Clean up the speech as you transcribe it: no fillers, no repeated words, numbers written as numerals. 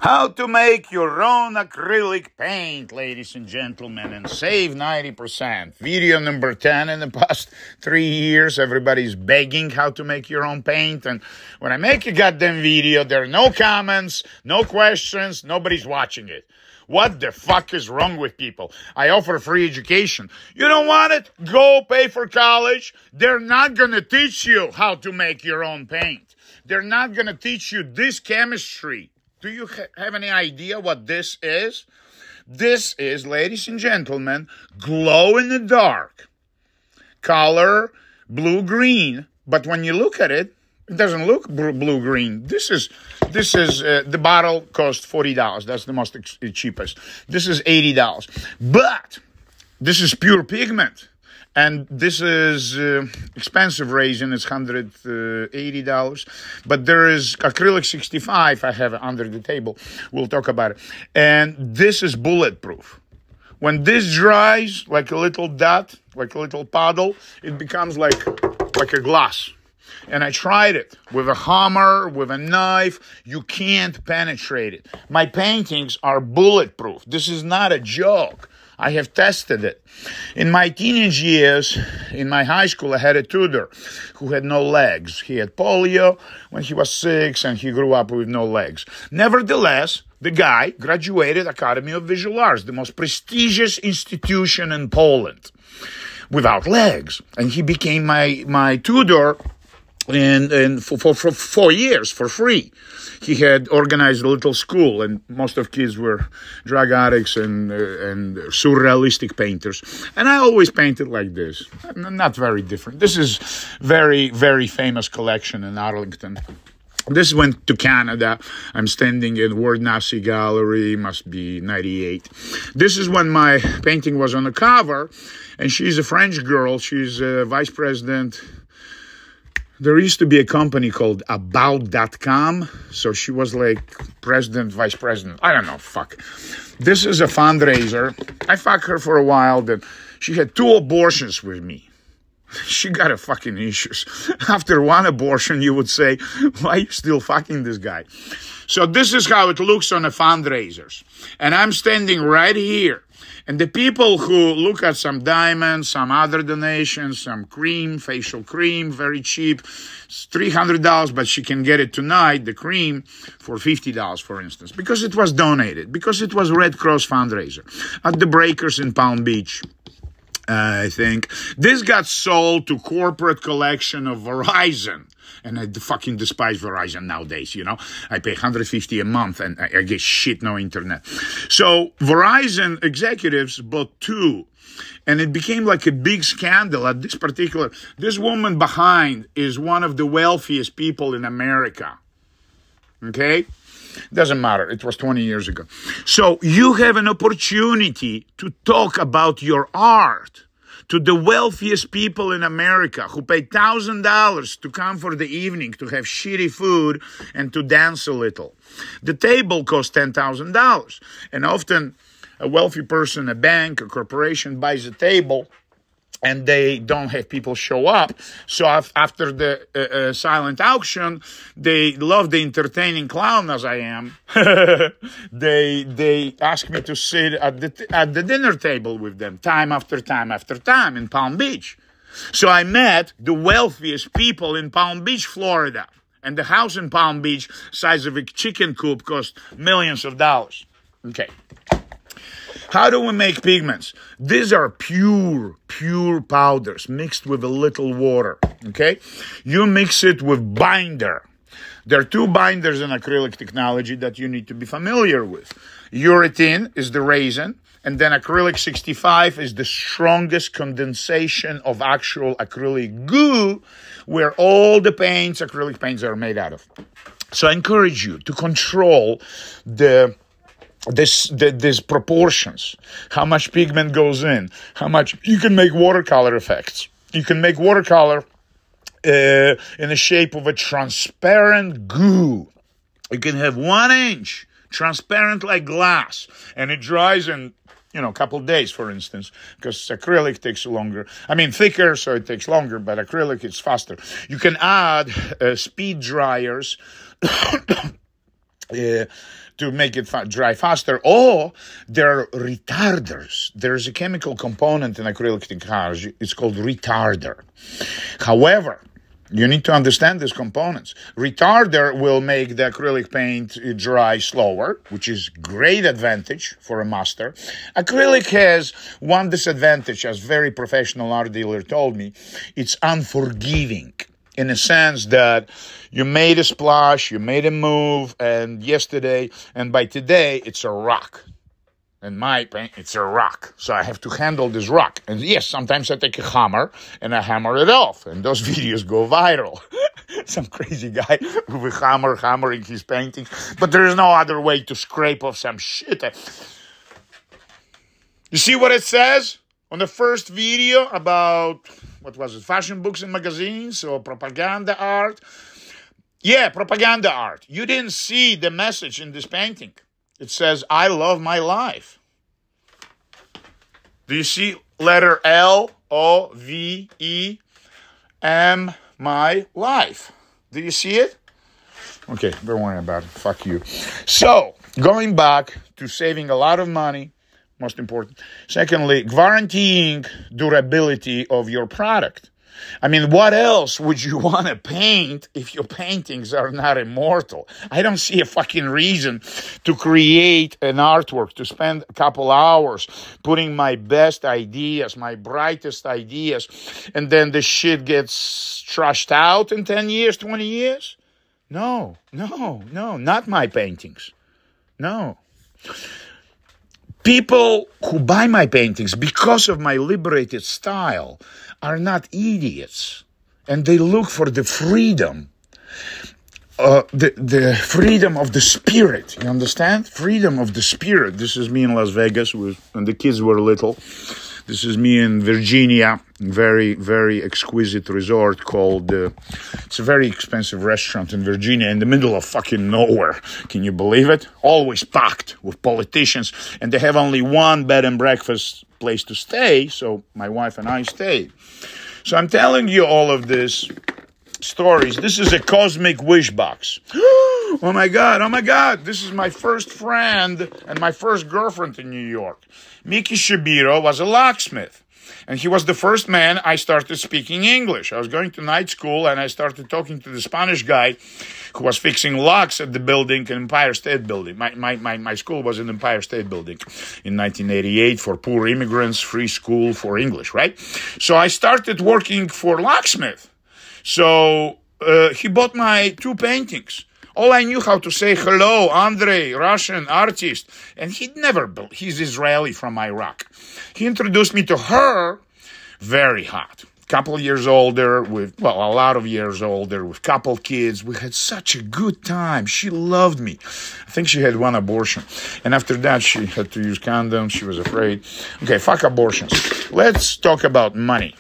How to make your own acrylic paint, ladies and gentlemen, and save 90%. Video number 10 in the past 3 years. Everybody's begging how to make your own paint. And when I make a goddamn video, there are no comments, no questions, nobody's watching it. What the fuck is wrong with people? I offer free education. You don't want it? Go pay for college. They're not going to teach you how to make your own paint. They're not going to teach you this chemistry. Do you have any idea what this is? This is, ladies and gentlemen, glow in the dark. Color blue-green. But when you look at it, it doesn't look blue-green. This is the bottle costs $40. That's the most cheapest. This is $80. But this is pure pigment. And this is expensive resin. It's $180. But there is acrylic 65 I have under the table. We'll talk about it. And this is bulletproof. When this dries like a little dot, like a little puddle, it becomes like a glass. And I tried it with a hammer, with a knife. You can't penetrate it. My paintings are bulletproof. This is not a joke. I have tested it. In my teenage years, in my high school, I had a tutor who had no legs. He had polio when he was 6, and he grew up with no legs. Nevertheless, the guy graduated Academy of Visual Arts, the most prestigious institution in Poland, without legs. And he became my tutor for 4 years for free. He had organized a little school, and most of kids were drug addicts and surrealistic painters. And I always painted like this. Not very different. This is very, very famous collection in Arlington. This went to Canada. I'm standing in Ward Nazi Gallery, must be 98. This is when my painting was on the cover, and she's a French girl. She's a vice president. There used to be a company called About.com, so she was like president, vice president. I don't know, fuck. This is a fundraiser. I fucked her for a while. Then she had 2 abortions with me. She got a fucking issues. After 1 abortion, you would say, why are you still fucking this guy? So this is how it looks on the fundraisers. And I'm standing right here. And the people who look at some diamonds, some other donations, some cream, facial cream, very cheap, it's $300, but she can get it tonight, the cream, for $50, for instance, because it was donated, because it was Red Cross fundraiser at the Breakers in Palm Beach. I think this got sold to corporate collection of Verizon. And I fucking despise Verizon nowadays, you know. I pay $150 a month and I get shit, no internet. So Verizon executives bought 2. And it became like a big scandal at this woman behind is one of the wealthiest people in America. Okay? Doesn't matter. It was 20 years ago. So you have an opportunity to talk about your art to the wealthiest people in America who pay $1,000 to come for the evening to have shitty food and to dance a little. The table costs $10,000. And often a wealthy person, a bank, a corporation buys a table and they don't have people show up. So after the silent auction, they love the entertaining clown as I am. They ask me to sit at the dinner table with them time after time after time in Palm Beach. So I met the wealthiest people in Palm Beach, Florida. And the house in Palm Beach, size of a chicken coop, cost millions of dollars. Okay. How do we make pigments? These are pure powders mixed with a little water, okay? You mix it with binder. There are 2 binders in acrylic technology that you need to be familiar with. Urethane is the resin, and then acrylic 65 is the strongest condensation of actual acrylic goo, where all the acrylic paints are made out of. So I encourage you to control these proportions, how much pigment goes in, how much you can make watercolor effects. You can make watercolor in the shape of a transparent goo. You can have 1 inch, transparent like glass, and it dries in, a couple of days, for instance, because acrylic takes longer. I mean, thicker, so it takes longer, but acrylic is faster. You can add speed dryers to make it dry faster, or they're retarders. There's a chemical component in acrylic technology. It's called retarder. However, you need to understand these components. Retarder will make the acrylic paint dry slower, which is great advantage for a master. Acrylic has one disadvantage, as very professional art dealer told me. It's unforgiving, in a sense that you made a splash, you made a move, and yesterday, and by today, it's a rock. In my paint, it's a rock. So I have to handle this rock. And yes, sometimes I take a hammer and I hammer it off. And those videos go viral. Some crazy guy with a hammer hammering his paintings. But there is no other way to scrape off some shit. You see what it says on the first video about, what was it, fashion books and magazines or propaganda art? Yeah, propaganda art. You didn't see the message in this painting. It says, I love my life. Do you see letter L-O-V-E-M, my life? Do you see it? Okay, don't worry about it. Fuck you. So, going back to saving a lot of money, most important. Secondly, guaranteeing durability of your product. I mean, what else would you want to paint if your paintings are not immortal? I don't see a fucking reason to create an artwork, to spend a couple hours putting my best ideas, my brightest ideas, and then the shit gets trashed out in 10 years, 20 years? No, not my paintings. No. People who buy my paintings because of my liberated style are not idiots, and they look for the freedom, the freedom of the spirit. You understand? Freedom of the spirit. This is me in Las Vegas when the kids were little. This is me in Virginia, very, very exquisite resort called, it's a very expensive restaurant in Virginia in the middle of fucking nowhere. Can you believe it? Always packed with politicians, and they have only one bed and breakfast place to stay, so my wife and I stayed. So I'm telling you all of this stories. This is a cosmic wish box. Oh my God, this is my first friend and my first girlfriend in New York. Mickey Shabiro was a locksmith, and he was the first man I started speaking English. I was going to night school, and I started talking to the Spanish guy who was fixing locks at the building, Empire State Building. My school was in Empire State Building in 1988 for poor immigrants, free school for English, right? So I started working for locksmith. So he bought my 2 paintings. All I knew how to say, hello, Andre, Russian artist. And he's Israeli from Iraq. He introduced me to her, very hot. Couple years older, a lot of years older, with couple kids. We had such a good time. She loved me. I think she had 1 abortion. And after that, she had to use condoms. She was afraid. Okay, fuck abortions. Let's talk about money.